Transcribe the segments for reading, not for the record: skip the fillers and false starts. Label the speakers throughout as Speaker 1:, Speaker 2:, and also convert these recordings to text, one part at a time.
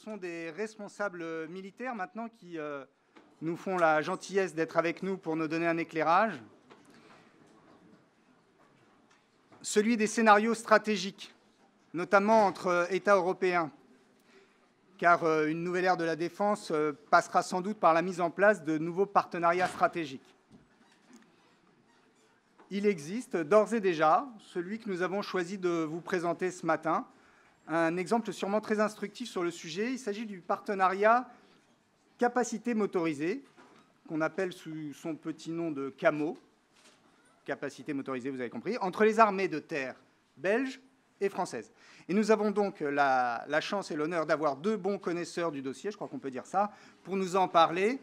Speaker 1: sont des responsables militaires maintenant qui nous font la gentillesse d'être avec nous pour nous donner un éclairage. Celui des scénarios stratégiques, notamment entre États européens, car une nouvelle ère de la défense passera sans doute par la mise en place de nouveaux partenariats stratégiques. Il existe d'ores et déjà celui que nous avons choisi de vous présenter ce matin, un exemple sûrement très instructif sur le sujet. Il s'agit du partenariat capacité motorisée, qu'on appelle sous son petit nom de CAMO, capacité motorisée, vous avez compris, entre les armées de terre belges et françaises. Et nous avons donc la chance et l'honneur d'avoir deux bons connaisseurs du dossier, je crois qu'on peut dire ça, pour nous en parler.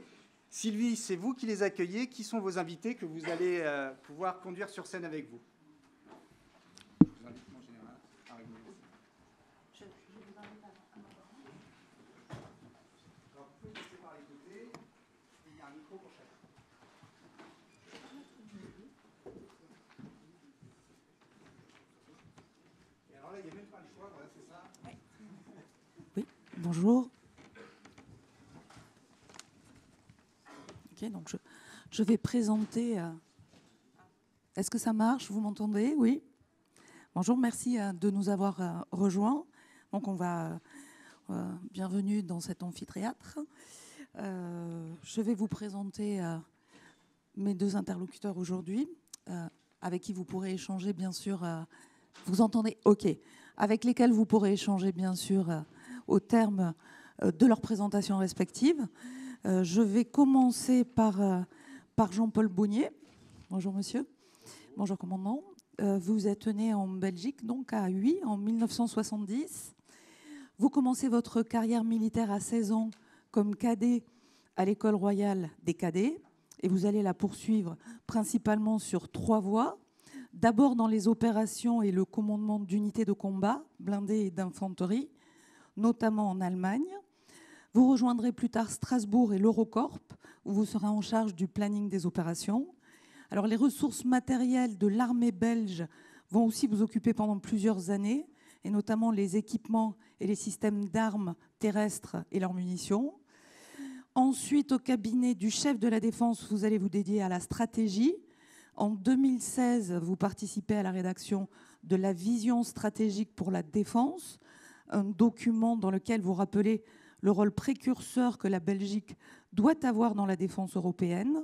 Speaker 1: Sylvie, c'est vous qui les accueillez. Qui sont vos invités que vous allez pouvoir conduire sur scène avec vous? Je vous invite, mon général, à arriver ici. Je vous invite à alors, vous pouvez passer par les côtés. Il y a un micro pour chacun. Et alors là, il n'y a même pas le choix, voilà, c'est ça.
Speaker 2: Oui, bonjour. Ok, donc je vais présenter. Est-ce que ça marche? Vous m'entendez? Oui. Bonjour, merci de nous avoir rejoints. Donc on va bienvenue dans cet amphithéâtre. Je vais vous présenter mes deux interlocuteurs aujourd'hui, avec qui vous pourrez échanger bien sûr. Vous entendez? Ok. Avec lesquels vous pourrez échanger bien sûr au terme de leur présentation respective. Je vais commencer par Jean-Paul Bougnier. Bonjour monsieur. Bonjour commandant. Vous êtes né en Belgique, donc à Huy, en 1970. Vous commencez votre carrière militaire à 16 ans comme cadet à l'école royale des cadets et vous allez la poursuivre principalement sur 3 voies. D'abord dans les opérations et le commandement d'unités de combat, blindées et d'infanterie, notamment en Allemagne. Vous rejoindrez plus tard Strasbourg et l'Eurocorp, où vous serez en charge du planning des opérations. Alors, les ressources matérielles de l'armée belge vont aussi vous occuper pendant plusieurs années, et notamment les équipements et les systèmes d'armes terrestres et leurs munitions. Ensuite, au cabinet du chef de la défense, vous allez vous dédier à la stratégie. En 2016, vous participez à la rédaction de la vision stratégique pour la défense, un document dans lequel vous rappelez le rôle précurseur que la Belgique doit avoir dans la défense européenne.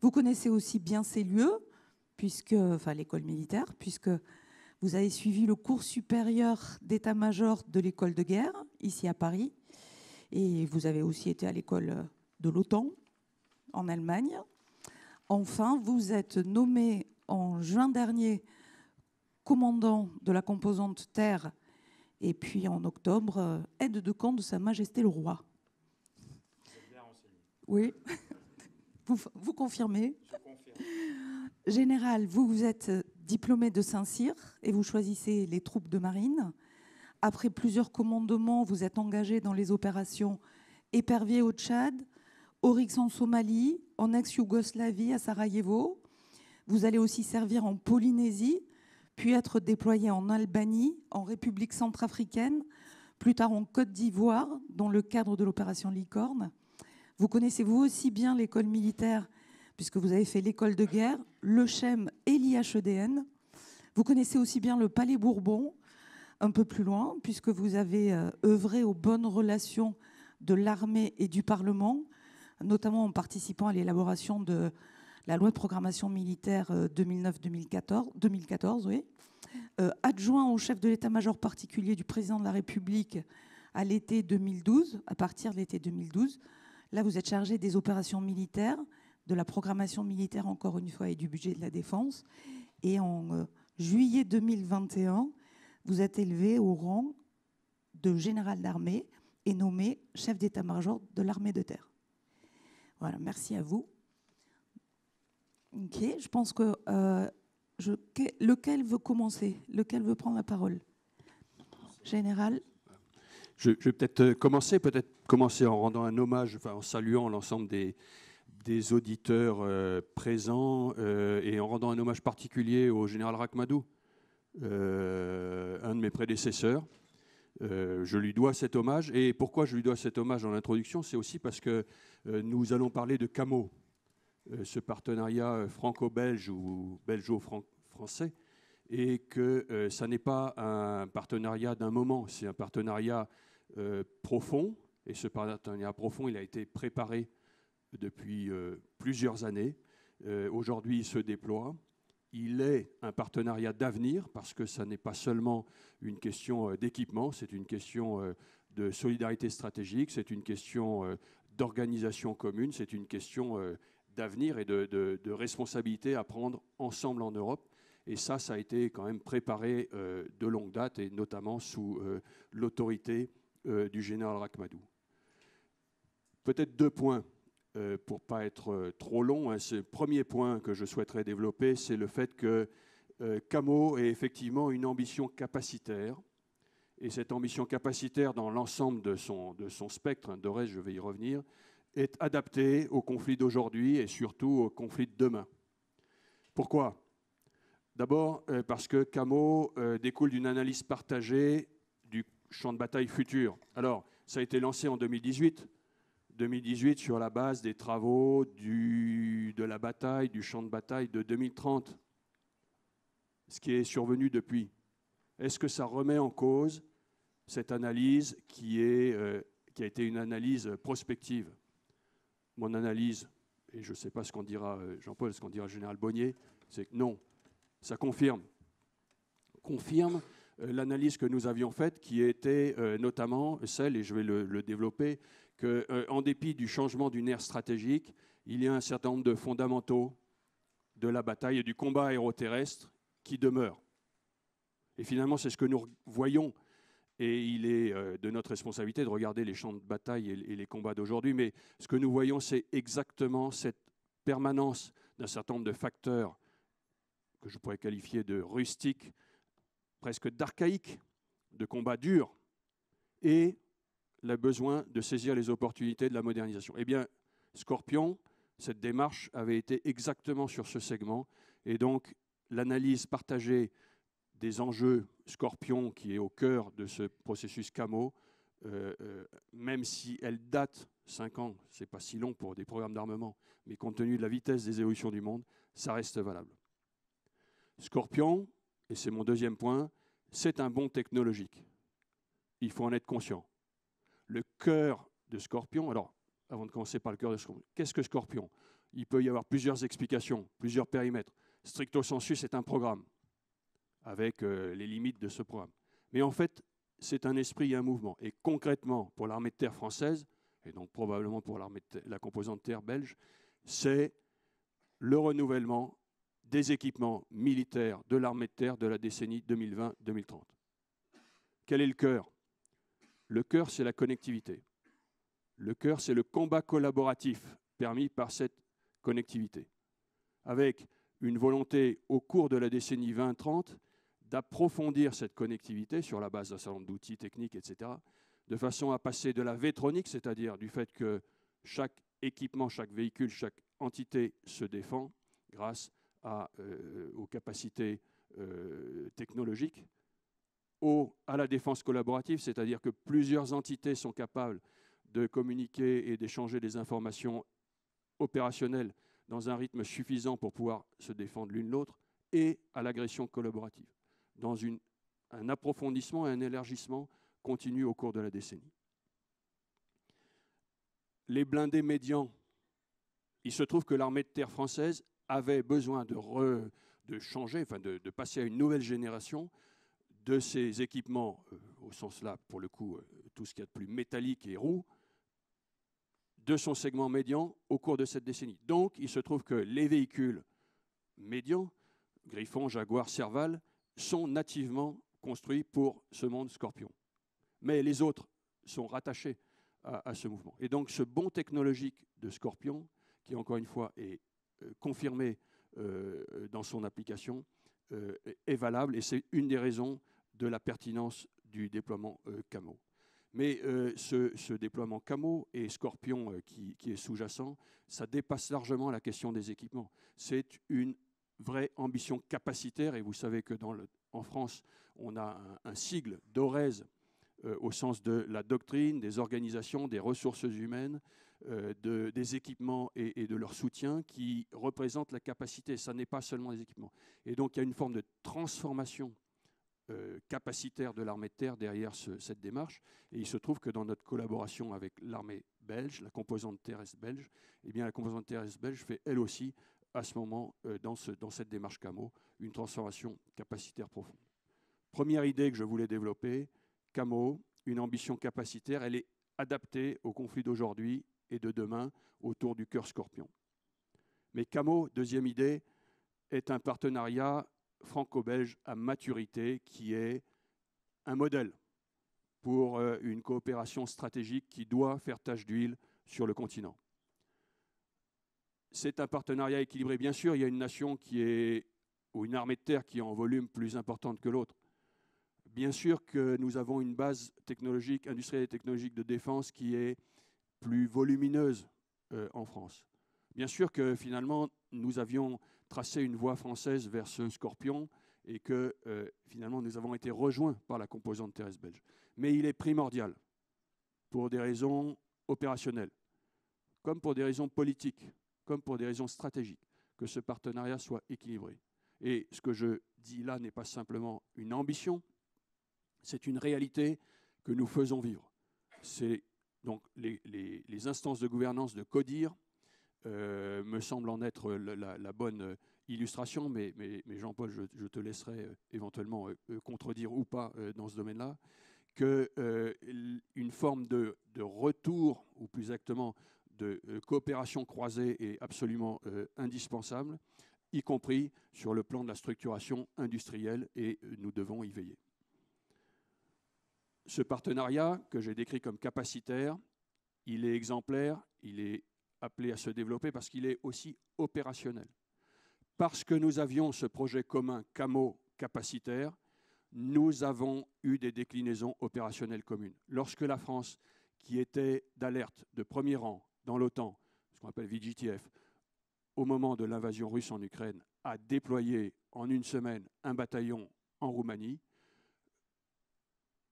Speaker 2: Vous connaissez aussi bien ces lieux, l'école militaire, puisque vous avez suivi le cours supérieur d'état-major de l'école de guerre, ici à Paris, et vous avez aussi été à l'école de l'OTAN, en Allemagne. Enfin, vous êtes nommé en juin dernier commandant de la composante terre. Et puis en octobre, aide de camp de Sa Majesté le Roi.
Speaker 3: C'est bien renseigné.
Speaker 2: Oui, vous confirmez?
Speaker 3: Je confirme.
Speaker 2: Général, vous êtes diplômé de Saint-Cyr et vous choisissez les troupes de marine. Après plusieurs commandements, vous êtes engagé dans les opérations Épervier au Tchad, Oryx en Somalie, en ex-Yougoslavie à Sarajevo. Vous allez aussi servir en Polynésie, puis être déployé en Albanie, en République centrafricaine, plus tard en Côte d'Ivoire, dans le cadre de l'opération Licorne. Vous connaissez vous aussi bien l'école militaire, puisque vous avez fait l'école de guerre, le CHEM et l'IHEDN. Vous connaissez aussi bien le Palais Bourbon, un peu plus loin, puisque vous avez œuvré aux bonnes relations de l'armée et du Parlement, notamment en participant à l'élaboration de la loi de programmation militaire 2009-2014, oui. Adjoint au chef de l'état-major particulier du président de la République à l'été 2012, à partir de l'été 2012. Là, vous êtes chargé des opérations militaires, de la programmation militaire, encore une fois, et du budget de la défense. Et en juillet 2021, vous êtes élevé au rang de général d'armée et nommé chef d'état-major de l'armée de terre. Voilà, merci à vous. Ok, je pense que lequel veut commencer? Lequel veut prendre la parole? Général.
Speaker 3: Je vais peut-être commencer en rendant un hommage, en saluant l'ensemble des auditeurs présents et en rendant un hommage particulier au général Rachmadou, un de mes prédécesseurs, Je lui dois cet hommage. Et pourquoi je lui dois cet hommage en introduction? C'est aussi parce que nous allons parler de CAMO, ce partenariat franco-belge ou belgeo-français, et que ça n'est pas un partenariat d'un moment, c'est un partenariat profond. Et ce partenariat profond, il a été préparé depuis plusieurs années. Aujourd'hui, il se déploie. Il est un partenariat d'avenir parce que ça n'est pas seulement une question d'équipement, c'est une question de solidarité stratégique, c'est une question d'organisation commune, c'est une question d'avenir et de responsabilité à prendre ensemble en Europe. Et ça a été quand même préparé de longue date, et notamment sous l'autorité du général Rachmadou. Peut-être 2 points. Pour ne pas être trop long, ce premier point que je souhaiterais développer, c'est le fait que CAMO est effectivement une ambition capacitaire. Et cette ambition capacitaire, dans l'ensemble de son spectre, de reste, je vais y revenir, est adaptée aux conflits d'aujourd'hui et surtout aux conflits de demain. Pourquoi? D'abord, parce que CAMO découle d'une analyse partagée du champ de bataille futur. Alors, ça a été lancé en 2018 sur la base des travaux de la bataille, du champ de bataille de 2030. Ce qui est survenu depuis. Est-ce que ça remet en cause cette analyse qui a été une analyse prospective? Mon analyse, et je ne sais pas ce qu'en dira Jean-Paul, ce qu'en dira le général Bonnier, c'est que non, ça confirme l'analyse que nous avions faite, qui était notamment celle, et je vais le développer, qu'en dépit du changement d'une ère stratégique, il y a un certain nombre de fondamentaux de la bataille et du combat aéroterrestre qui demeurent. Et finalement, c'est ce que nous voyons, et il est de notre responsabilité de regarder les champs de bataille et les combats d'aujourd'hui, mais ce que nous voyons, c'est exactement cette permanence d'un certain nombre de facteurs que je pourrais qualifier de rustiques, presque d'archaïques, de combats durs, et le besoin de saisir les opportunités de la modernisation. Eh bien, Scorpion, cette démarche avait été exactement sur ce segment, et donc l'analyse partagée des enjeux Scorpion, qui est au cœur de ce processus CAMO, même si elle date 5 ans, ce n'est pas si long pour des programmes d'armement, mais compte tenu de la vitesse des évolutions du monde, ça reste valable. Scorpion, et c'est mon deuxième point, c'est un bond technologique. Il faut en être conscient. Le cœur de Scorpion, alors avant de commencer par le cœur de Scorpion, qu'est-ce que Scorpion? Il peut y avoir plusieurs explications, plusieurs périmètres. Stricto sensu, c'est un programme, avec les limites de ce programme. Mais en fait, c'est un esprit et un mouvement. Et concrètement, pour l'armée de terre française, et donc probablement pour la composante terre belge, c'est le renouvellement des équipements militaires de l'armée de terre de la décennie 2020-2030. Quel est le cœur? Le cœur, c'est la connectivité. Le cœur, c'est le combat collaboratif permis par cette connectivité, avec une volonté au cours de la décennie 2030 d'approfondir cette connectivité sur la base d'un certain nombre d'outils techniques, etc., de façon à passer de la vétronique, c'est-à-dire du fait que chaque équipement, chaque véhicule, chaque entité se défend grâce aux capacités technologiques, à la défense collaborative, c'est-à-dire que plusieurs entités sont capables de communiquer et d'échanger des informations opérationnelles dans un rythme suffisant pour pouvoir se défendre l'une l'autre, et à l'agression collaborative, dans un approfondissement et un élargissement continu au cours de la décennie. Les blindés médians, il se trouve que l'armée de terre française avait besoin de changer, enfin de passer à une nouvelle génération de ces équipements, au sens là, pour le coup, tout ce qu'il y a de plus métallique et roux, de son segment médian au cours de cette décennie. Donc, il se trouve que les véhicules médians, Griffon, Jaguar, Serval, sont nativement construits pour ce monde Scorpion. Mais les autres sont rattachés à ce mouvement. Et donc, ce bond technologique de Scorpion, qui encore une fois est confirmé dans son application, est valable, et c'est une des raisons de la pertinence du déploiement CAMO. Mais ce déploiement CAMO et Scorpion qui est sous-jacent, ça dépasse largement la question des équipements. C'est une vraie ambition capacitaire, et vous savez que en France, on a un sigle, DORES, au sens de la doctrine, des organisations, des ressources humaines, des équipements et de leur soutien qui représentent la capacité. Ça n'est pas seulement les équipements. Et donc il y a une forme de transformation capacitaire de l'armée de terre derrière cette démarche. Et il se trouve que dans notre collaboration avec l'armée belge, la composante terrestre belge, eh bien, la composante terrestre belge fait elle aussi, à ce moment, dans cette démarche CAMO, une transformation capacitaire profonde. Première idée que je voulais développer, CAMO, une ambition capacitaire, elle est adaptée au conflit d'aujourd'hui et de demain autour du cœur Scorpion. Mais CAMO, deuxième idée, est un partenariat franco-belge à maturité qui est un modèle pour une coopération stratégique qui doit faire tache d'huile sur le continent. C'est un partenariat équilibré. Bien sûr, il y a une nation ou une armée de terre qui est en volume plus importante que l'autre. Bien sûr que nous avons une base technologique, industrielle et technologique de défense qui est plus volumineuse en France. Bien sûr que finalement, nous avions tracé une voie française vers ce Scorpion et que finalement, nous avons été rejoints par la composante terrestre belge. Mais il est primordial, pour des raisons opérationnelles, comme pour des raisons politiques, comme pour des raisons stratégiques, que ce partenariat soit équilibré. Et ce que je dis là n'est pas simplement une ambition, c'est une réalité que nous faisons vivre. C'est donc les instances de gouvernance de CODIR me semblent en être la bonne illustration, mais Jean-Paul, je te laisserai éventuellement contredire ou pas dans ce domaine-là, qu'une forme de retour, ou plus exactement de coopération croisée est absolument indispensable, y compris sur le plan de la structuration industrielle, et nous devons y veiller. Ce partenariat, que j'ai décrit comme capacitaire, il est exemplaire, il est appelé à se développer parce qu'il est aussi opérationnel. Parce que nous avions ce projet commun CAMO capacitaire, nous avons eu des déclinaisons opérationnelles communes. Lorsque la France, qui était d'alerte de premier rang dans l'OTAN, ce qu'on appelle VJTF, au moment de l'invasion russe en Ukraine, a déployé en une semaine un bataillon en Roumanie,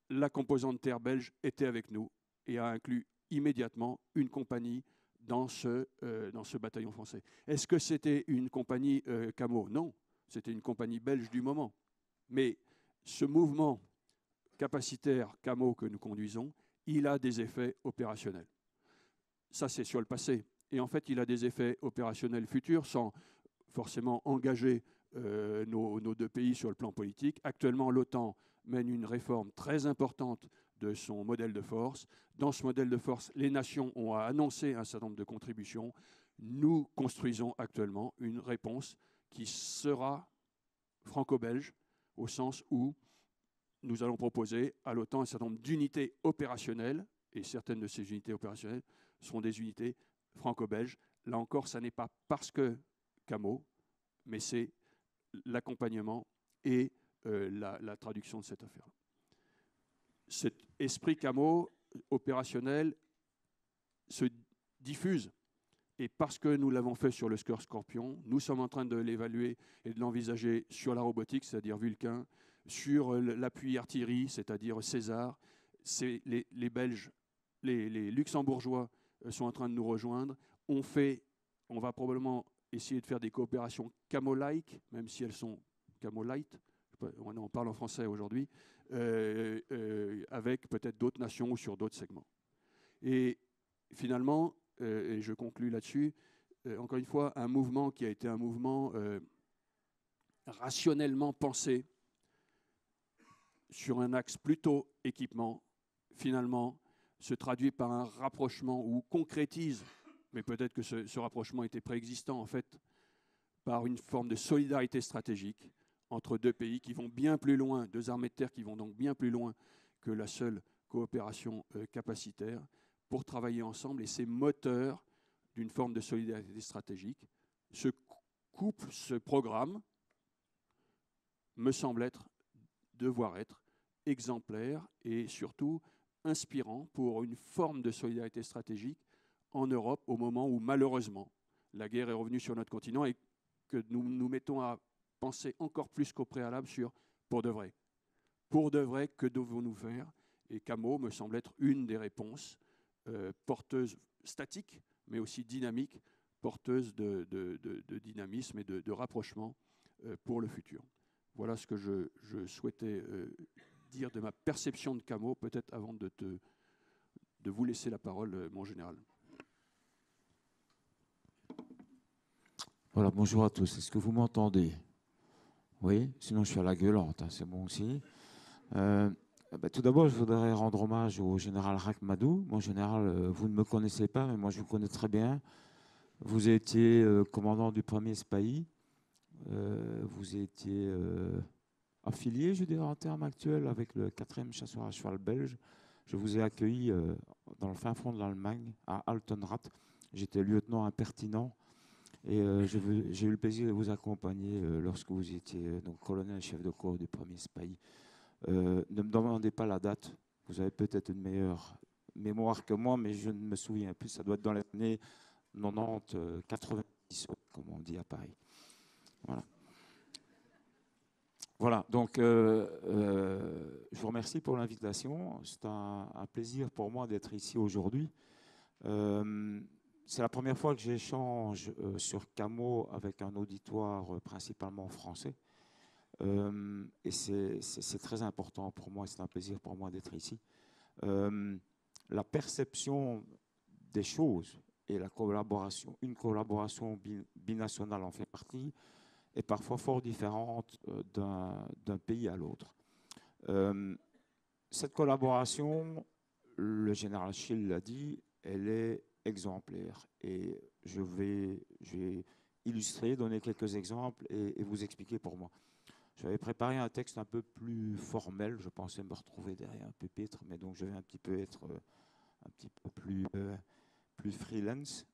Speaker 3: la composante terre belge était avec nous et a inclus immédiatement une compagnie dans ce bataillon français. Est-ce que c'était une compagnie CAMO? Non, c'était une compagnie belge du moment. Mais ce mouvement capacitaire CAMO que nous conduisons, il a des effets opérationnels. Ça, c'est sur le passé. Et en fait, il a des effets opérationnels futurs sans forcément engager nos deux pays sur le plan politique. Actuellement, l'OTAN mène une réforme très importante de son modèle de force. Dans ce modèle de force, les nations ont annoncé un certain nombre de contributions. Nous construisons actuellement une réponse qui sera franco-belge, au sens où nous allons proposer à l'OTAN un certain nombre d'unités opérationnelles, et certaines de ces unités opérationnelles seront des unités franco-belges. Là encore, ça n'est pas parce que CAMO, mais c'est l'accompagnement et la traduction de cette affaire. Cet esprit CAMO opérationnel se diffuse. Et parce que nous l'avons fait sur le Scorpion, nous sommes en train de l'évaluer et de l'envisager sur la robotique, c'est-à-dire Vulcain, sur l'appui artillerie, c'est-à-dire César. Les Belges, les Luxembourgeois sont en train de nous rejoindre. On va probablement essayer de faire des coopérations CAMO-like, même si elles sont CAMO-light, on parle en français aujourd'hui, avec peut-être d'autres nations ou sur d'autres segments. Et finalement, et je conclus là-dessus, encore une fois, un mouvement qui a été un mouvement rationnellement pensé sur un axe plutôt équipement, finalement, se traduit par un rapprochement ou concrétise, mais peut-être que ce rapprochement était préexistant en fait, par une forme de solidarité stratégique entre deux pays qui vont bien plus loin, deux armées de terre qui vont donc bien plus loin que la seule coopération capacitaire, pour travailler ensemble, et c'est moteur d'une forme de solidarité stratégique. Ce couple, ce programme, me semble devoir être exemplaire et surtout inspirant pour une forme de solidarité stratégique en Europe au moment où, malheureusement, la guerre est revenue sur notre continent et que nous nous mettons à penser encore plus qu'au préalable sur pour de vrai. Pour de vrai, que devons-nous faire? Et Camo me semble être une des réponses porteuses, statiques, mais aussi dynamiques, porteuses de dynamisme et de rapprochement pour le futur. Voilà ce que je souhaitais dire de ma perception de Camo, peut-être avant de vous laisser la parole, mon général.
Speaker 4: Voilà, bonjour à tous. Est-ce que vous m'entendez? Oui, sinon je suis à la gueulante, hein, c'est bon aussi. Tout d'abord, je voudrais rendre hommage au général Rachmadou. Mon général, vous ne me connaissez pas, mais moi je vous connais très bien. Vous étiez commandant du 1er SPAI. Vous étiez affilié, je dirais en termes actuels, avec le 4e chasseur à cheval belge. Je vous ai accueilli dans le fin fond de l'Allemagne, à Altenrath. J'étais lieutenant impertinent. Et j'ai eu le plaisir de vous accompagner lorsque vous étiez donc colonel chef de corps du 1er SPAI. Ne me demandez pas la date, vous avez peut-être une meilleure mémoire que moi, mais je ne me souviens plus, ça doit être dans les années 90, 90, comme on dit à Paris. Voilà. Voilà, donc je vous remercie pour l'invitation. C'est un plaisir pour moi d'être ici aujourd'hui. C'est la première fois que j'échange sur Camo avec un auditoire principalement français. Et c'est très important pour moi, c'est un plaisir pour moi d'être ici. La perception des choses et la collaboration, une collaboration binationale en fait partie, est parfois fort différente d'un pays à l'autre. Cette collaboration, le général Schill l'a dit, elle est exemplaire. Et je vais illustrer, donner quelques exemples et vous expliquer pour moi. J'avais préparé un texte un peu plus formel, je pensais me retrouver derrière un pupitre, mais donc je vais un petit peu être un petit peu plus freelance.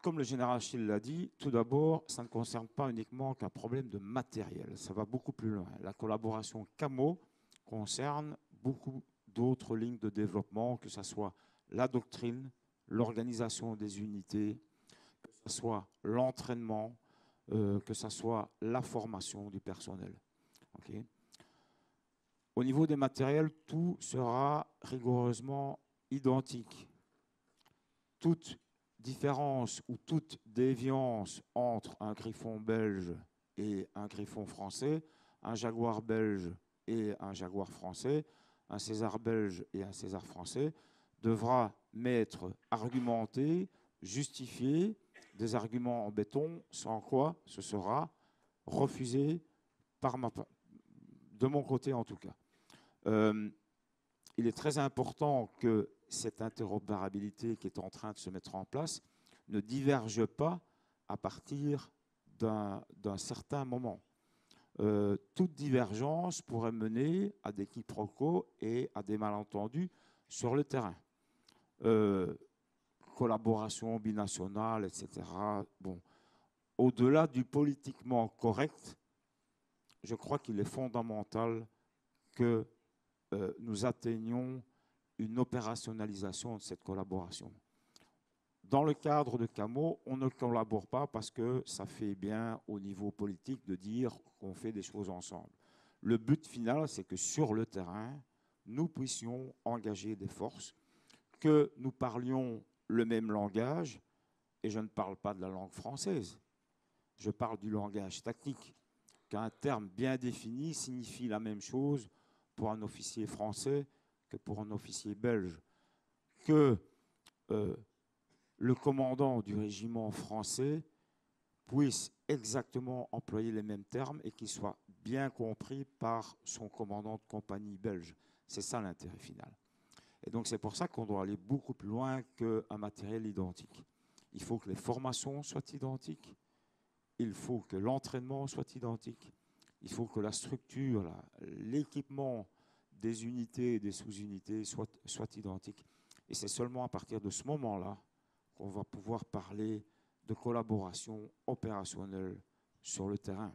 Speaker 4: Comme le général Schill l'a dit, tout d'abord, ça ne concerne pas uniquement qu'un problème de matériel, ça va beaucoup plus loin. La collaboration Camo concerne beaucoup d'autres lignes de développement, que ce soit la doctrine, l'organisation des unités, que ce soit l'entraînement, que ce soit la formation du personnel. Okay. Au niveau des matériels, tout sera rigoureusement identique. Toute différence ou toute déviance entre un griffon belge et un griffon français, un jaguar belge et un jaguar français, un César belge et un César français, devra m'être argumenté, justifié, des arguments en béton, sans quoi ce sera refusé de mon côté en tout cas. Il est très important que cette interopérabilité qui est en train de se mettre en place ne diverge pas à partir d'un certain moment. Toute divergence pourrait mener à des quiproquos et à des malentendus sur le terrain. Collaboration binationale, etc. Bon, au-delà du politiquement correct, je crois qu'il est fondamental que nous atteignions une opérationnalisation de cette collaboration. Dans le cadre de Camo, on ne collabore pas parce que ça fait bien au niveau politique de dire qu'on fait des choses ensemble. Le but final, c'est que sur le terrain, nous puissions engager des forces, que nous parlions le même langage, et je ne parle pas de la langue française, je parle du langage tactique, qu'un terme bien défini signifie la même chose pour un officier français que pour un officier belge, que le commandant du régiment français puisse exactement employer les mêmes termes et qu'il soit bien compris par son commandant de compagnie belge. C'est ça l'intérêt final. Et donc c'est pour ça qu'on doit aller beaucoup plus loin qu'un matériel identique. Il faut que les formations soient identiques, il faut que l'entraînement soit identique, il faut que la structure, l'équipement des unités et des sous-unités soit identique. Et c'est seulement à partir de ce moment-là qu'on va pouvoir parler de collaboration opérationnelle sur le terrain.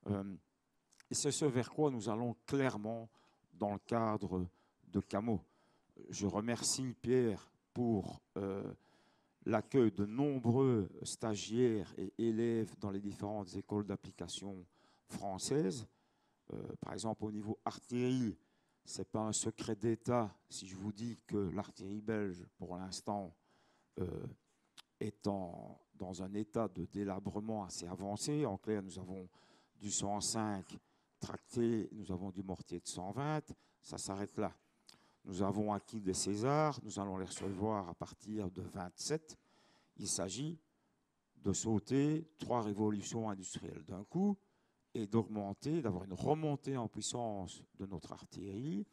Speaker 4: Et c'est ce vers quoi nous allons clairement dans le cadre de Camo. Je remercie Pierre pour l'accueil de nombreux stagiaires et élèves dans les différentes écoles d'application françaises. Par exemple, au niveau artillerie, ce n'est pas un secret d'État si je vous dis que l'artillerie belge, pour l'instant, est dans un état de délabrement assez avancé. En clair, nous avons du 105 tracté, nous avons du mortier de 120, ça s'arrête là. Nous avons acquis des Césars, nous allons les recevoir à partir de 27. Il s'agit de sauter 3 révolutions industrielles d'un coup et d'augmenter, d'avoir une remontée en puissance de notre artillerie.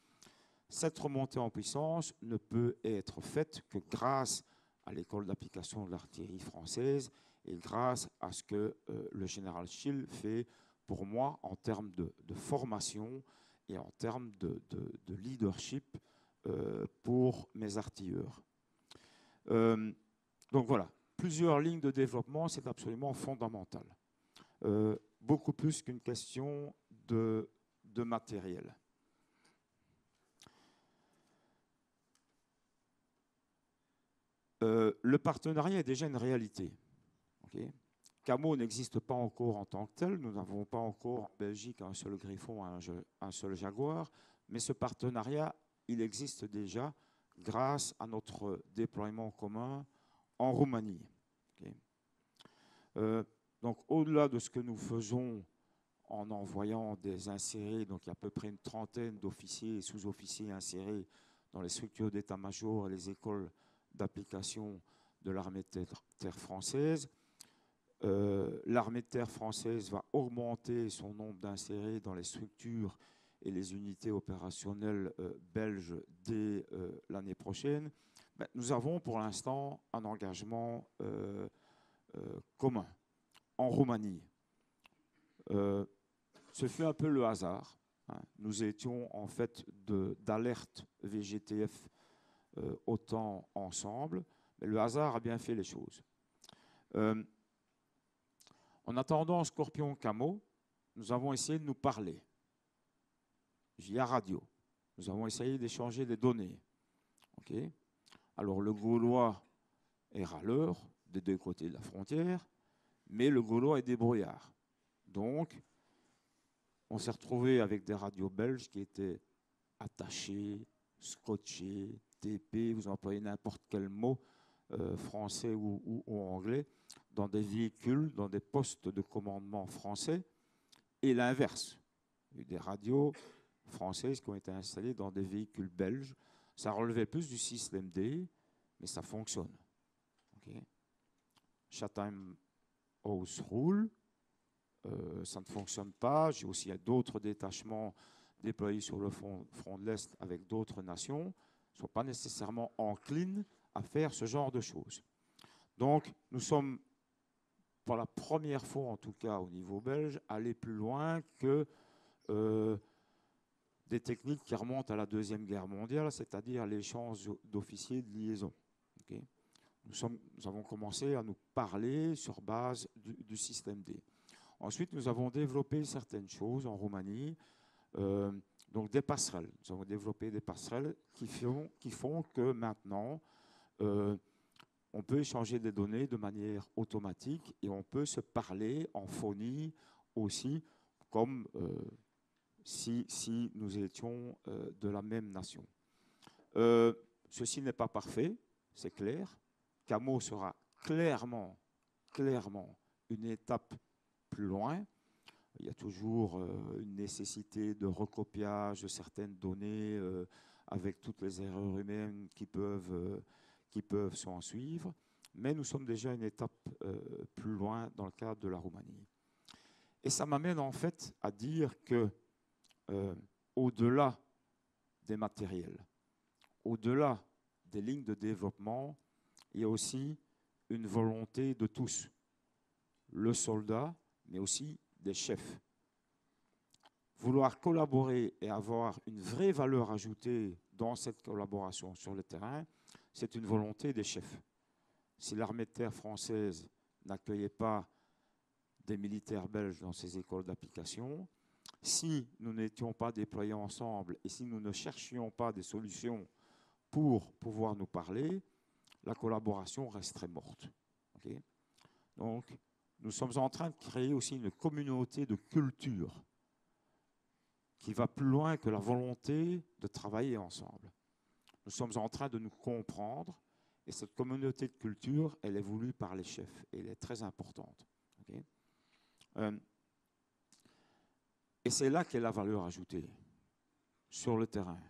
Speaker 4: Cette remontée en puissance ne peut être faite que grâce à l'école d'application de l'artillerie française et grâce à ce que le général Schill fait pour moi en termes de formation et en termes de leadership pour mes artilleurs. Donc voilà, plusieurs lignes de développement, c'est absolument fondamental. Beaucoup plus qu'une question de matériel. Le partenariat est déjà une réalité. Okay. Camo n'existe pas encore en tant que tel. Nous n'avons pas encore en Belgique un seul Griffon, un seul Jaguar. Mais ce partenariat, il existe déjà grâce à notre déploiement commun en Roumanie. Okay. Donc, au-delà de ce que nous faisons en envoyant des insérés, donc il y a à peu près une trentaine d'officiers et sous-officiers insérés dans les structures d'état-major et les écoles d'application de l'armée de terre française. L'armée de terre française va augmenter son nombre d'insérés dans les structures et les unités opérationnelles belges dès l'année prochaine. Ben, nous avons pour l'instant un engagement commun en Roumanie. Ce fut un peu le hasard. Hein. Nous étions en fait d'alerte VGTF autant ensemble, mais le hasard a bien fait les choses. En attendant Scorpion Camo, nous avons essayé de nous parler via radio. Nous avons essayé d'échanger des données. Okay. Alors le Gaulois est râleur des deux côtés de la frontière, mais le Gaulois est débrouillard. Donc, on s'est retrouvé avec des radios belges qui étaient attachées, scotchées, TP, vous employez n'importe quel mot, français ou anglais, dans des véhicules, dans des postes de commandement français, et l'inverse. Il y a eu des radios françaises qui ont été installées dans des véhicules belges. Ça relevait plus du système D, mais ça fonctionne. Okay. Chatham House Rule, ça ne fonctionne pas. J'ai aussi d'autres détachements déployés sur le front de l'Est avec d'autres nations, ne sont pas nécessairement enclines à faire ce genre de choses. Donc, nous sommes, pour la première fois en tout cas au niveau belge, allés plus loin que des techniques qui remontent à la Deuxième Guerre mondiale, c'est-à-dire l'échange d'officiers de liaison. Okay. Nous avons commencé à nous parler sur base du système D. Ensuite, nous avons développé certaines choses en Roumanie, donc des passerelles. Nous avons développé des passerelles qui font que maintenant, on peut échanger des données de manière automatique et on peut se parler en phonie aussi, comme si nous étions de la même nation. Ceci n'est pas parfait, c'est clair. Camo sera clairement une étape plus loin. Il y a toujours une nécessité de recopiage de certaines données avec toutes les erreurs humaines qui peuvent s'en suivre. Mais nous sommes déjà une étape plus loin dans le cadre de la Roumanie. Et ça m'amène en fait à dire que au-delà des matériels, au-delà des lignes de développement, il y a aussi une volonté de tous, le soldat, mais aussi des chefs. Vouloir collaborer et avoir une vraie valeur ajoutée dans cette collaboration sur le terrain, c'est une volonté des chefs. Si l'armée de terre française n'accueillait pas des militaires belges dans ses écoles d'application, si nous n'étions pas déployés ensemble et si nous ne cherchions pas des solutions pour pouvoir nous parler, la collaboration resterait morte. Okay. Donc, nous sommes en train de créer aussi une communauté de culture qui va plus loin que la volonté de travailler ensemble. Nous sommes en train de nous comprendre et cette communauté de culture, elle est voulue par les chefs et elle est très importante. Okay? Et c'est là qu'est la valeur ajoutée, sur le terrain,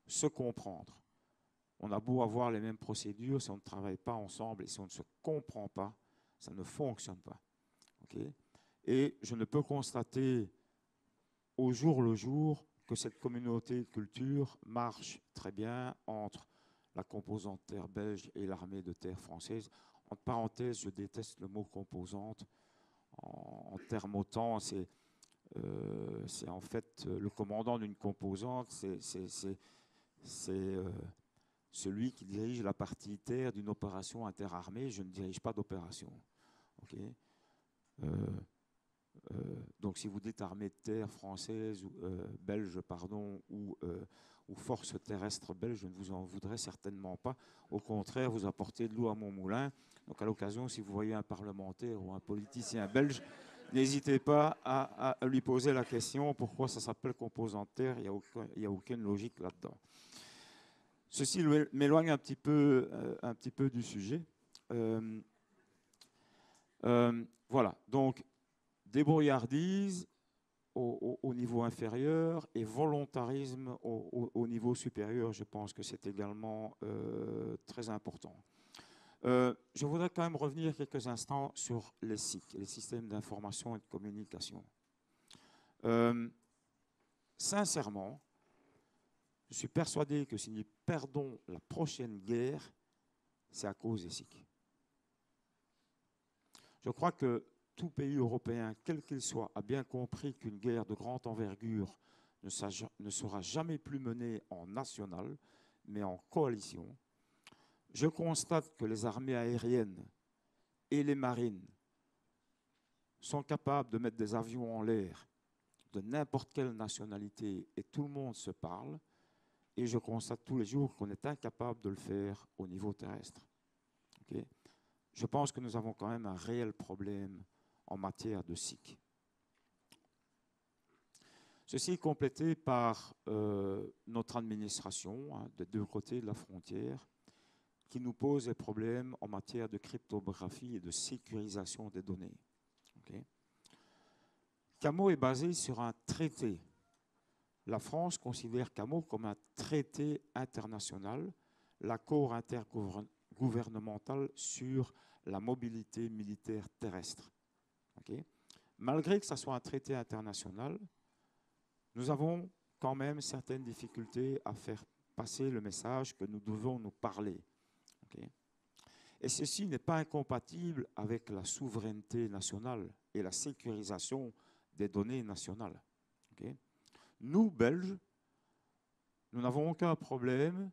Speaker 4: se comprendre. On a beau avoir les mêmes procédures, si on ne travaille pas ensemble et si on ne se comprend pas, ça ne fonctionne pas. Okay? Et je ne peux constater au jour le jour que cette communauté de culture marche très bien entre la composante terre belge et l'armée de terre française. Entre parenthèses, je déteste le mot composante. En termes OTAN, c'est en fait le commandant d'une composante, c'est celui qui dirige la partie terre d'une opération interarmée. Je ne dirige pas d'opération. Okay? Donc si vous dites armée de terre française, ou belge, pardon, ou force terrestre belge, je ne vous en voudrais certainement pas. Au contraire, vous apportez de l'eau à mon moulin. Donc à l'occasion, si vous voyez un parlementaire ou un politicien belge, n'hésitez pas à lui poser la question pourquoi ça s'appelle composante terre. Il n'y a aucune logique là-dedans. Ceci m'éloigne un petit peu du sujet. Voilà, donc débrouillardise au niveau inférieur et volontarisme au niveau supérieur, je pense que c'est également très important. Je voudrais quand même revenir quelques instants sur les SIC, les systèmes d'information et de communication. Sincèrement, je suis persuadé que si nous perdons la prochaine guerre, c'est à cause des SIC. Je crois que tout pays européen, quel qu'il soit, a bien compris qu'une guerre de grande envergure ne sera jamais plus menée en national, mais en coalition. Je constate que les armées aériennes et les marines sont capables de mettre des avions en l'air de n'importe quelle nationalité et tout le monde se parle. Et je constate tous les jours qu'on est incapable de le faire au niveau terrestre. Okay? Je pense que nous avons quand même un réel problème en matière de SIC. Ceci est complété par notre administration, hein, des deux côtés de la frontière, qui nous pose des problèmes en matière de cryptographie et de sécurisation des données. Okay? CAMO est basé sur un traité. La France considère CAMO comme un traité international, l'accord intergouvernemental sur la mobilité militaire terrestre. Okay? Malgré que ce soit un traité international, nous avons quand même certaines difficultés à faire passer le message que nous devons nous parler. Okay? Et ceci n'est pas incompatible avec la souveraineté nationale et la sécurisation des données nationales. Okay? Nous, Belges, nous n'avons aucun problème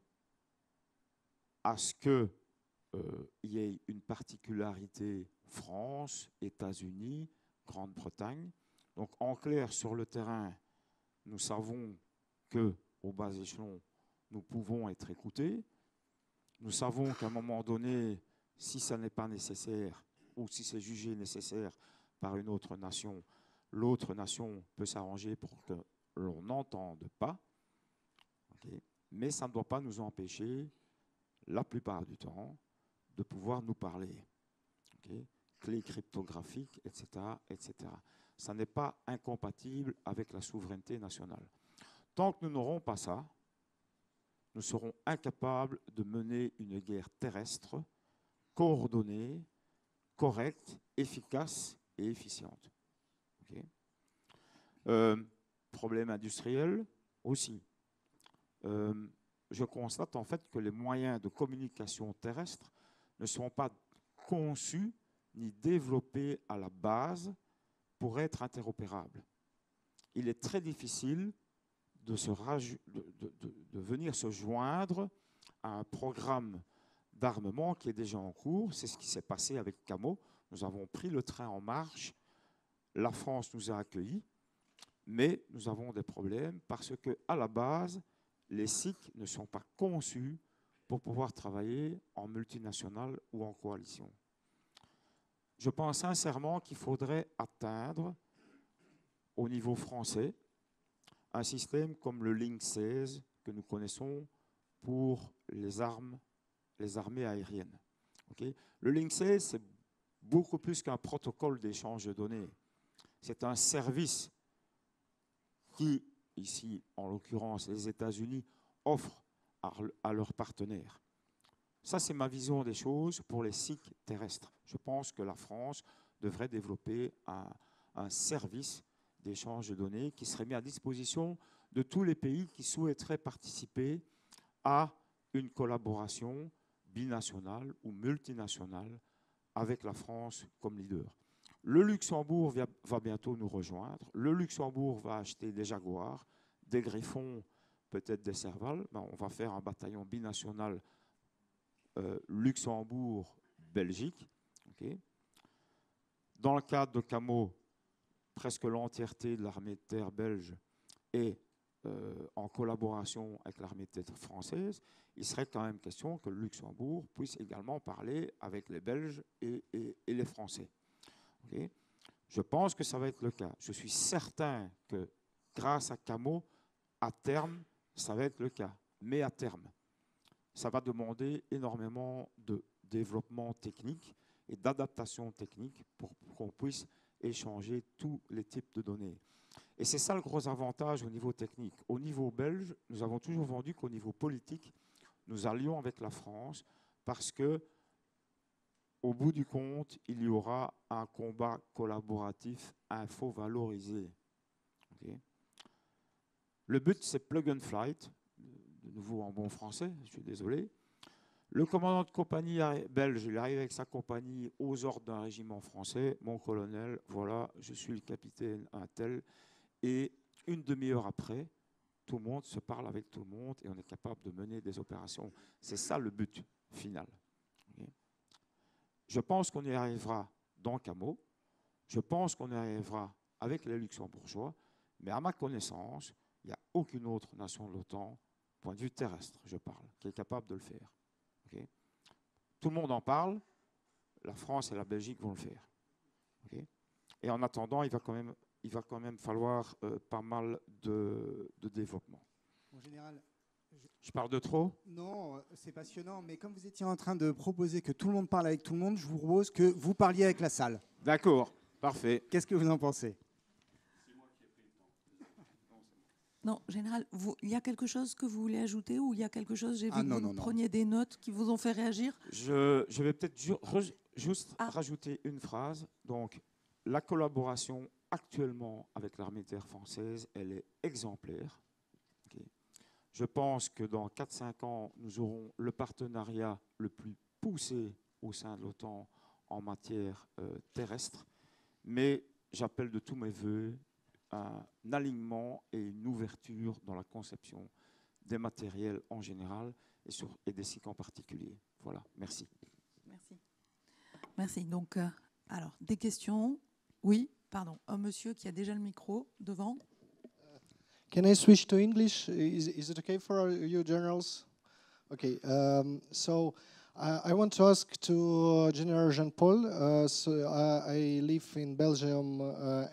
Speaker 4: à ce qu'il y ait une particularité France, États-Unis, Grande-Bretagne. Donc, en clair, sur le terrain, nous savons qu'au bas échelon, nous pouvons être écoutés. Nous savons qu'à un moment donné, si ça n'est pas nécessaire ou si c'est jugé nécessaire par une autre nation, l'autre nation peut s'arranger pour que l'on n'entende pas. Okay. Mais ça ne doit pas nous empêcher, la plupart du temps, de pouvoir nous parler. Okay. Clés cryptographiques, etc., etc. Ça n'est pas incompatible avec la souveraineté nationale. Tant que nous n'aurons pas ça, nous serons incapables de mener une guerre terrestre coordonnée, correcte, efficace et efficiente. Okay. Problème industriel aussi. Je constate en fait que les moyens de communication terrestre ne sont pas conçus ni développés à la base pour être interopérables. Il est très difficile de venir se joindre à un programme d'armement qui est déjà en cours. C'est ce qui s'est passé avec CAMO. Nous avons pris le train en marche. La France nous a accueillis, mais nous avons des problèmes parce qu'à la base, les SIC ne sont pas conçus pour pouvoir travailler en multinationale ou en coalition. Je pense sincèrement qu'il faudrait atteindre, au niveau français, un système comme le Link 16 que nous connaissons pour les armées aériennes. Okay? Le Link 16, c'est beaucoup plus qu'un protocole d'échange de données. C'est un service qui, ici, en l'occurrence, les États-Unis offrent à leurs partenaires. Ça, c'est ma vision des choses pour les SIC terrestres. Je pense que la France devrait développer un service d'échange de données qui serait mis à disposition de tous les pays qui souhaiteraient participer à une collaboration binationale ou multinationale avec la France comme leader. Le Luxembourg va bientôt nous rejoindre. Le Luxembourg va acheter des Jaguars, des Griffons, peut-être des Serval. Ben, on va faire un bataillon binational Luxembourg-Belgique. Okay. Dans le cadre de CAMO, presque l'entièreté de l'armée de terre belge est en collaboration avec l'armée de terre française. Il serait quand même question que le Luxembourg puisse également parler avec les Belges et les Français. Okay. Je pense que ça va être le cas. Je suis certain que grâce à CAMO, à terme, ça va être le cas. Mais à terme, ça va demander énormément de développement technique et d'adaptation technique pour qu'on puisse échanger tous les types de données. Et c'est ça le gros avantage au niveau technique. Au niveau belge, nous avons toujours vendu qu'au niveau politique, nous allions avec la France parce que, au bout du compte, il y aura un combat collaboratif info-valorisé. Okay. Le but, c'est plug and flight. De nouveau en bon français, je suis désolé. Le commandant de compagnie belge, il arrive avec sa compagnie aux ordres d'un régiment français. Mon colonel, voilà, je suis le capitaine un tel. Et une demi-heure après, tout le monde se parle avec tout le monde et on est capable de mener des opérations. C'est ça le but final. Okay. Je pense qu'on y arrivera dans CAMO. Je pense qu'on y arrivera avec les Luxembourgeois. Mais à ma connaissance, il n'y a aucune autre nation de l'OTAN, point de vue terrestre, je parle, qui est capable de le faire. Okay. Tout le monde en parle, la France et la Belgique vont le faire. Okay. Et en attendant, il va quand même falloir pas mal de développement.
Speaker 1: En général,
Speaker 4: je parle de trop?
Speaker 1: Non, c'est passionnant, mais comme vous étiez en train de proposer que tout le monde parle avec tout le monde, je vous propose que vous parliez avec la salle.
Speaker 4: D'accord, parfait.
Speaker 1: Qu'est-ce que vous en pensez?
Speaker 2: Non, Général, il y a quelque chose que vous voulez ajouter ou il y a quelque chose, j'ai vu que vous preniez des notes qui vous ont fait réagir?
Speaker 4: Je vais peut-être juste rajouter une phrase. Donc, la collaboration actuellement avec l'armée de terre française, elle est exemplaire. Okay. Je pense que dans 4-5 ans, nous aurons le partenariat le plus poussé au sein de l'OTAN en matière terrestre. Mais j'appelle de tous mes voeux un alignement et une ouverture dans la conception des matériels en général et des SIC en particulier. Voilà, merci.
Speaker 2: Merci. Merci. Donc, alors, des questions? Oui, pardon. Un monsieur qui a déjà le micro devant.
Speaker 5: Can I switch to English? Is it okay for you generals? Okay, so I want to ask to General Jean-Paul. I live in Belgium,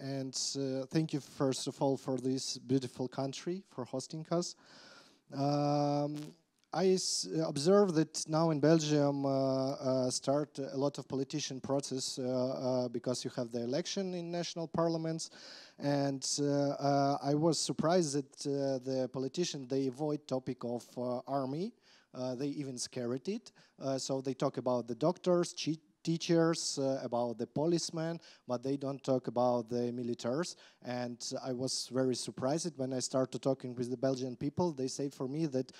Speaker 5: and thank you first of all for this beautiful country for hosting us. I observe that now in Belgium start a lot of politician process because you have the election in national parliaments, and I was surprised that the politicians, they avoid topic of army. They even scared it. So they talk about the doctors, teachers, about the policemen, but they don't talk about the militaries. And I was very surprised when I started talking with the Belgian people. They say for me that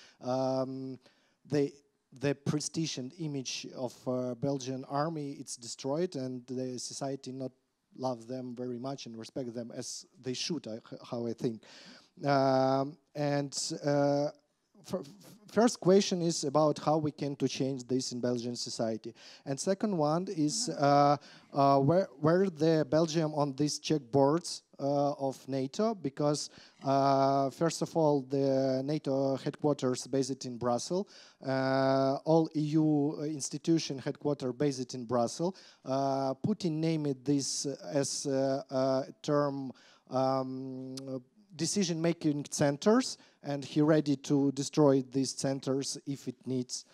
Speaker 5: the prestige and image of Belgian army, it's destroyed, and the society not love them very much and respect them as they should, how I think. First question is about how we can to change this in Belgian society, and second one is where the Belgium on these checkboards of NATO, because first of all the NATO headquarters based in Brussels, all EU institution headquarters based in Brussels. Putin named this as a term decision-making centers, and he ready to destroy these centers if it needs.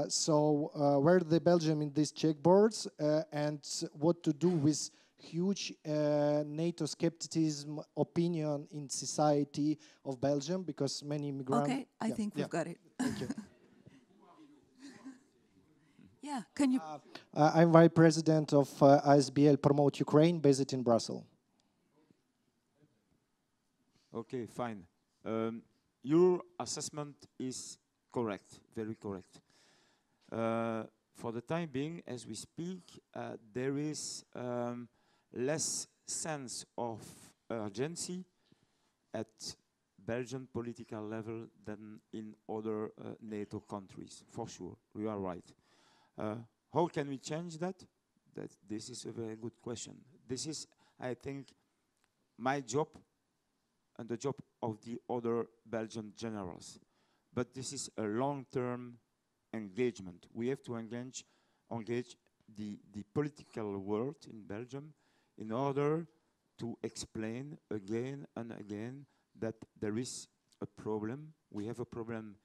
Speaker 5: So where the Belgium in these checkboards and what to do with huge NATO skepticism opinion in society of Belgium, because many immigrants...
Speaker 2: Okay, I think we've got it.
Speaker 5: Thank you.
Speaker 2: Yeah, can you...
Speaker 5: I'm Vice President of ISBL Promote Ukraine, based in Brussels.
Speaker 4: Okay, fine. Your assessment is correct, very correct. For the time being, as we speak, there is less sense of urgency at Belgian political level than in other NATO countries, for sure. You are right. How can we change that? This is a very good question. This is, I think, my job and the job of the other Belgian generals. But this is a long-term engagement. We have to engage the political world in Belgium in order to explain again and again that there is a problem. We have a problem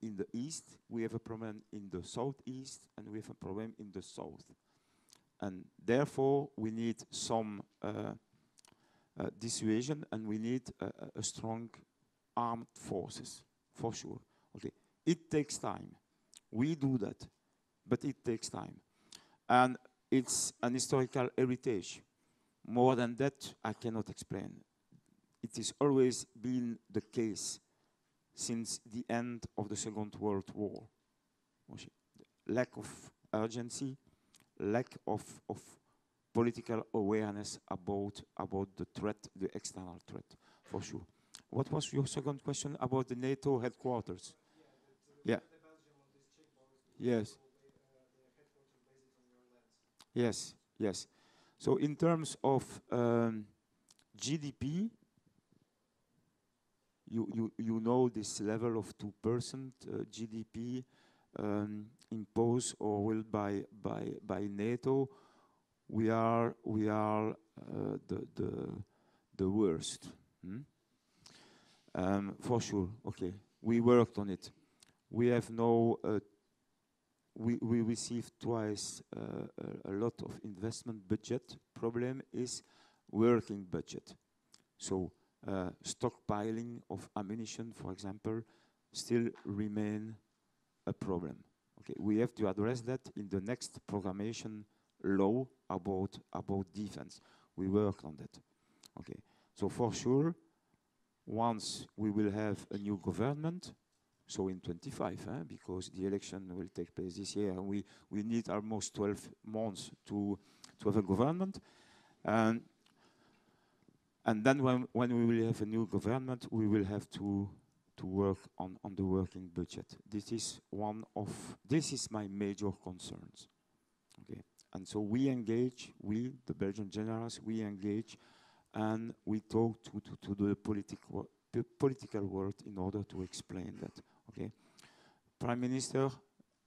Speaker 4: in the east, we have a problem in the southeast, and we have a problem in the south. And therefore, we need some dissuasion, and we need a strong armed forces, for sure. Okay, it takes time. We do that, but it takes time. And it's an historical heritage. More than that, I cannot explain. It has always been the case since the end of the Second World War. Lack of urgency, lack of political awareness about the threat, the external threat, for sure. What was your second question about the NATO headquarters? Yeah. Yes. Yes, yes. So in terms of GDP, you know this level of 2% GDP imposed or will by NATO. We are the worst. For sure. Okay, we worked on it. We have no. We received twice a lot of investment budget. Problem is working budget. So stockpiling of ammunition, for example, still remain a problem. Okay, we have to address that in the next programmation law about defense. We work on that. Okay, so for sure, once we will have a new government, so in 25, because the election will take place this year, and we need almost 12 months to have a government. And then when we will have a new government, we will have to work on the working budget. This is my major concerns. Okay, and so we engage, the Belgian generals, we engage, and we talk to the political world in order to explain that. Okay, Prime Minister,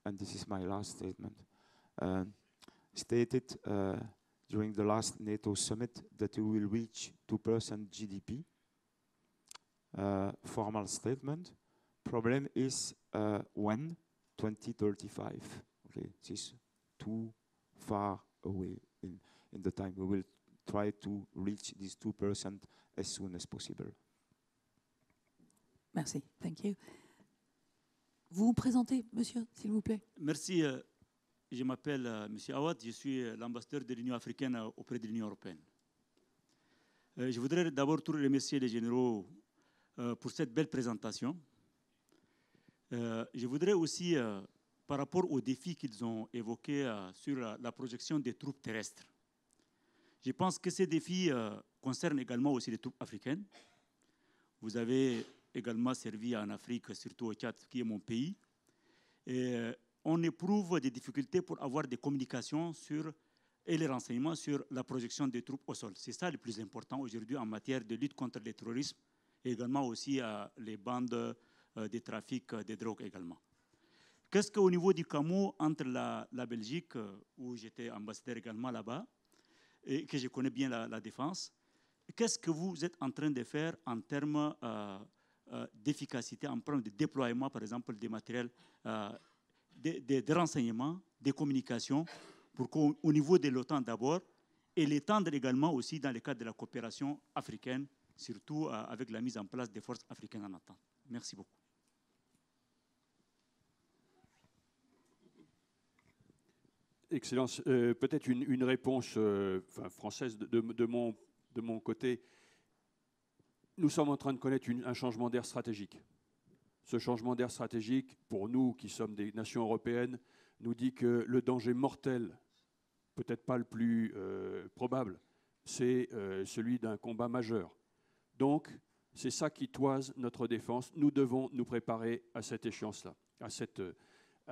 Speaker 4: and this is my last statement, stated during the last NATO summit that we will reach 2% GDP. Formal statement. Problem is when? 2035. Okay, this is too far away in the time. We will try to reach this 2% as soon as possible.
Speaker 2: Merci. Thank you. Vous vous présentez, monsieur, s'il vous plaît.
Speaker 6: Merci. Je m'appelle M. Awad, je suis l'ambassadeur de l'Union africaine auprès de l'Union européenne. Je voudrais d'abord tout remercier les généraux pour cette belle présentation. Je voudrais aussi, par rapport aux défis qu'ils ont évoqués sur la projection des troupes terrestres, je pense que ces défis concernent également aussi les troupes africaines. Vous avez également servi en Afrique, surtout au Tchad, qui est mon pays. Et on éprouve des difficultés pour avoir des communications et les renseignements sur la projection des troupes au sol. C'est ça le plus important aujourd'hui en matière de lutte contre le terrorisme et également aussi les bandes de trafic de drogue également. Qu'est-ce qu'au niveau du CAMO, entre la Belgique, où j'étais ambassadeur également là-bas, et que je connais bien la défense, qu'est-ce que vous êtes en train de faire en termes d'efficacité, en termes de déploiement, par exemple, des matériels, des renseignements, des communications, pour qu'au niveau de l'OTAN d'abord, et l'étendre également aussi dans le cadre de la coopération africaine, surtout avec la mise en place des forces africaines en attente. Merci beaucoup.
Speaker 3: Excellence. Peut-être une réponse française de mon côté. Nous sommes en train de connaître un changement d'air stratégique. Ce changement d'air stratégique, pour nous qui sommes des nations européennes, nous dit que le danger mortel, peut-être pas le plus probable, c'est celui d'un combat majeur. Donc, c'est ça qui toise notre défense. Nous devons nous préparer à cette échéance-là, à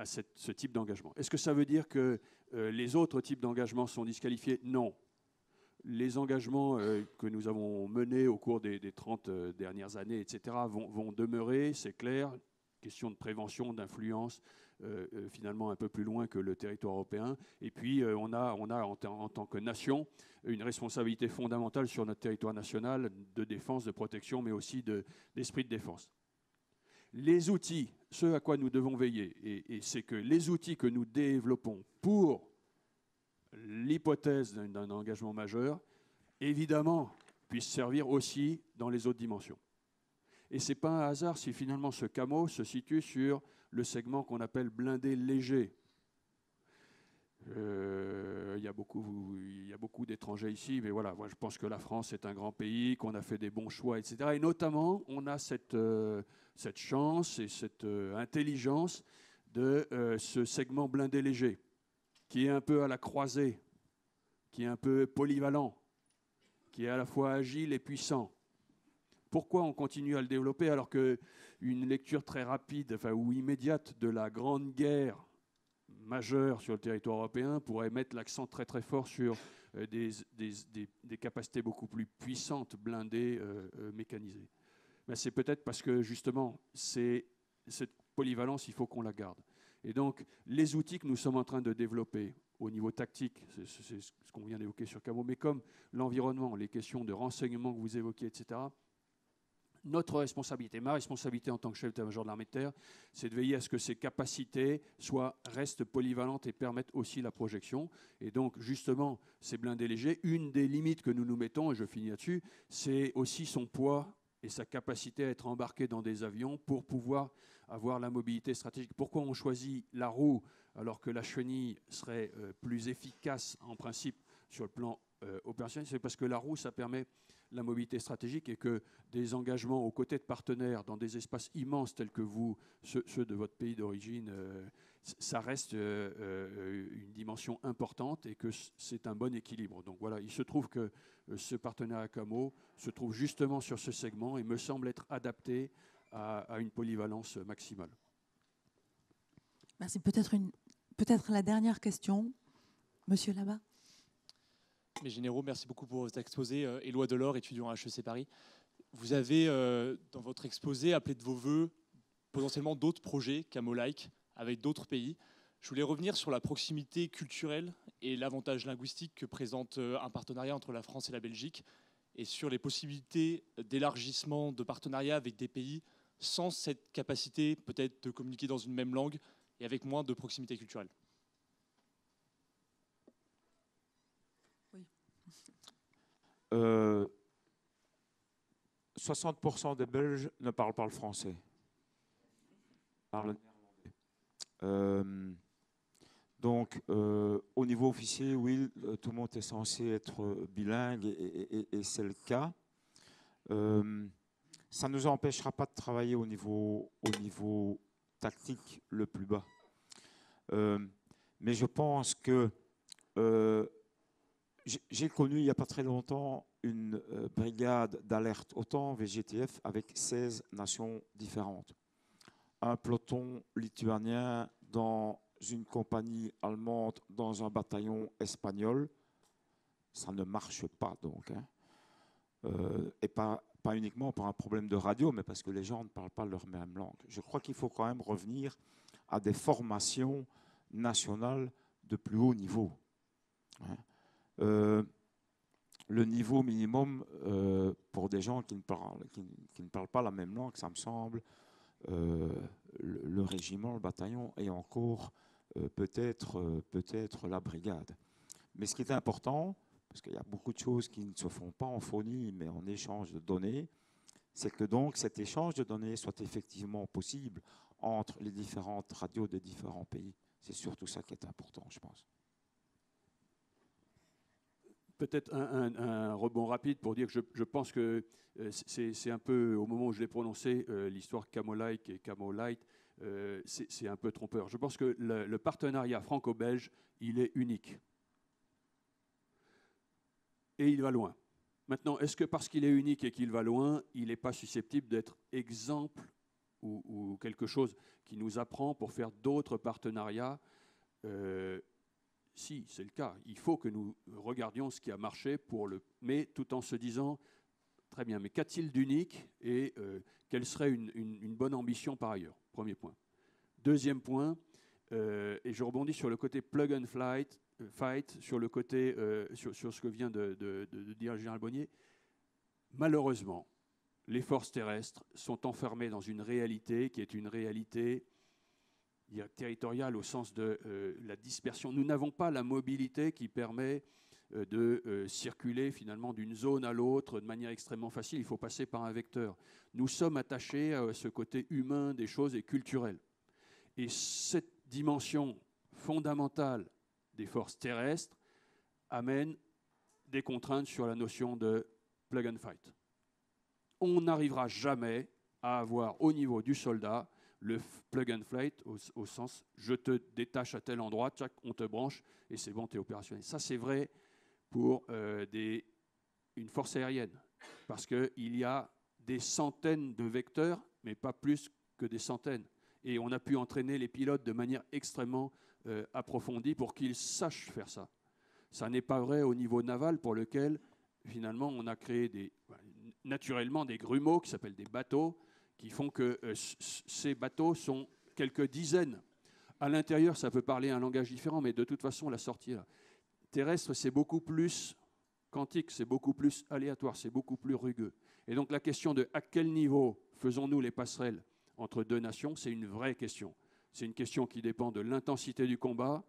Speaker 3: ce type d'engagement. Est-ce que ça veut dire que les autres types d'engagements sont disqualifiés? Non. Les engagements que nous avons menés au cours des 30 dernières années, etc., vont demeurer, c'est clair. Question de prévention, d'influence, finalement un peu plus loin que le territoire européen. Et puis, on a en tant que nation une responsabilité fondamentale sur notre territoire national de défense, de protection, mais aussi d'esprit de défense. Les outils, ce à quoi nous devons veiller, et c'est que les outils que nous développons pour l'hypothèse d'un engagement majeur, évidemment, puissent servir aussi dans les autres dimensions. Et ce n'est pas un hasard si finalement ce CAMO se situe sur le segment qu'on appelle blindé léger. Il y a beaucoup d'étrangers ici, mais voilà, moi je pense que la France est un grand pays, qu'on a fait des bons choix, etc. Et notamment, on a cette chance et cette intelligence de ce segment blindé léger, qui est un peu à la croisée, qui est un peu polyvalent, qui est à la fois agile et puissant. Pourquoi on continue à le développer alors qu'une lecture très rapide ou immédiate de la Grande Guerre majeure sur le territoire européen pourrait mettre l'accent très très fort sur des capacités beaucoup plus puissantes, blindées, mécanisées. Mais c'est peut-être parce que justement, cette polyvalence, il faut qu'on la garde. Et donc, les outils que nous sommes en train de développer au niveau tactique, c'est ce qu'on vient d'évoquer sur CAMO, mais comme l'environnement, les questions de renseignement que vous évoquiez, etc., notre responsabilité, ma responsabilité en tant que chef d'état-major de l'armée de terre, c'est de veiller à ce que ces capacités restent polyvalentes et permettent aussi la projection. Et donc, justement, ces blindés légers, une des limites que nous nous mettons, et je finis là-dessus, c'est aussi son poids et sa capacité à être embarqué dans des avions pour pouvoir avoir la mobilité stratégique. Pourquoi on choisit la roue alors que la chenille serait plus efficace en principe sur le plan opérationnel? C'est parce que la roue, ça permet la mobilité stratégique et que des engagements aux côtés de partenaires dans des espaces immenses tels que ceux de votre pays d'origine, ça reste une dimension importante et que c'est un bon équilibre. Donc voilà, il se trouve que ce partenariat CAMO se trouve justement sur ce segment et me semble être adapté à une polyvalence maximale.
Speaker 2: Merci. Peut-être la dernière question. Monsieur là-bas.
Speaker 7: Mes généraux, merci beaucoup pour votre exposé. Éloi Delors, étudiant à HEC Paris. Vous avez, dans votre exposé, appelé de vos voeux potentiellement d'autres projets CAMO-like avec d'autres pays. Je voulais revenir sur la proximité culturelle et l'avantage linguistique que présente un partenariat entre la France et la Belgique et sur les possibilités d'élargissement de partenariat avec des pays sans cette capacité peut-être de communiquer dans une même langue et avec moins de proximité culturelle.
Speaker 4: 60% des Belges ne parlent pas le français. Parlent néerlandais. Donc, au niveau officier, oui, tout le monde est censé être bilingue et c'est le cas. Ça ne nous empêchera pas de travailler au niveau tactique le plus bas. Mais je pense que j'ai connu il n'y a pas très longtemps une brigade d'alerte OTAN VGTF avec 16 nations différentes. Un peloton lituanien dans une compagnie allemande dans un bataillon espagnol. Ça ne marche pas donc. Et pas uniquement par un problème de radio, mais parce que les gens ne parlent pas leur même langue. Je crois qu'il faut quand même revenir à des formations nationales de plus haut niveau. le niveau minimum pour des gens qui ne parlent pas la même langue, ça me semble, le régiment, le bataillon et encore peut-être la brigade. Mais ce qui est important, parce qu'il y a beaucoup de choses qui ne se font pas en phonie, mais en échange de données, c'est que donc cet échange de données soit effectivement possible entre les différentes radios des différents pays. C'est surtout ça qui est important, je pense.
Speaker 3: Peut-être un rebond rapide pour dire que je pense que c'est un peu, au moment où je l'ai prononcé, l'histoire Camo-like et Camo-light, c'est un peu trompeur. Je pense que le partenariat franco-belge, il est unique. Et il va loin. Maintenant, est-ce que parce qu'il est unique et qu'il va loin, il n'est pas susceptible d'être exemple ou quelque chose qui nous apprend pour faire d'autres partenariats? Si, c'est le cas. Il faut que nous regardions ce qui a marché, mais tout en se disant, très bien, mais qu'a-t-il d'unique et quelle serait une bonne ambition par ailleurs? Premier point. Deuxième point, et je rebondis sur le côté plug and fight, sur le côté, sur ce que vient de dire le général Bonnier. Malheureusement, les forces terrestres sont enfermées dans une réalité qui est une réalité territoriale au sens de la dispersion. Nous n'avons pas la mobilité qui permet de circuler finalement d'une zone à l'autre de manière extrêmement facile. Il faut passer par un vecteur. Nous sommes attachés à ce côté humain des choses et culturel. Et cette dimension fondamentale des forces terrestres amène des contraintes sur la notion de plug and fight. On n'arrivera jamais à avoir au niveau du soldat le plug and fight au sens je te détache à tel endroit, tchac, on te branche et c'est bon, tu es opérationnel. Ça c'est vrai pour une force aérienne parce qu'il y a des centaines de vecteurs mais pas plus que des centaines. Et on a pu entraîner les pilotes de manière extrêmement approfondie pour qu'ils sachent faire ça. Ça n'est pas vrai au niveau naval pour lequel finalement on a créé naturellement des grumeaux qui s'appellent des bateaux qui font que ces bateaux sont quelques dizaines. À l'intérieur, ça peut parler un langage différent, mais de toute façon, la sortie là. Terrestre, c'est beaucoup plus quantique, c'est beaucoup plus aléatoire, c'est beaucoup plus rugueux. Et donc la question de à quel niveau faisons-nous les passerelles entre deux nations, c'est une vraie question. C'est une question qui dépend de l'intensité du combat.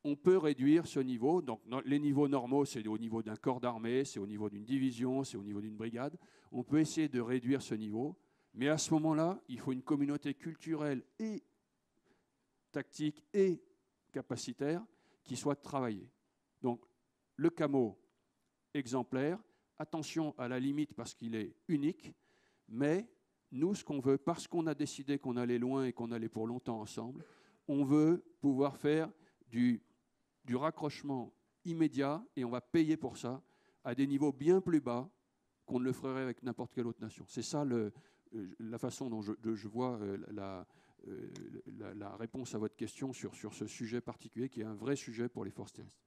Speaker 3: On peut réduire ce niveau. Donc, les niveaux normaux, c'est au niveau d'un corps d'armée, c'est au niveau d'une division, c'est au niveau d'une brigade. On peut essayer de réduire ce niveau. Mais à ce moment-là, il faut une communauté culturelle et tactique et capacitaire qui soit travaillée. Donc, le camo exemplaire, attention à la limite parce qu'il est unique, mais nous, ce qu'on veut, parce qu'on a décidé qu'on allait loin et qu'on allait pour longtemps ensemble, on veut pouvoir faire du raccrochement immédiat, et on va payer pour ça, à des niveaux bien plus bas qu'on ne le ferait avec n'importe quelle autre nation. C'est ça la façon dont je vois la réponse à votre question sur ce sujet particulier, qui est un vrai sujet pour les forces terrestres.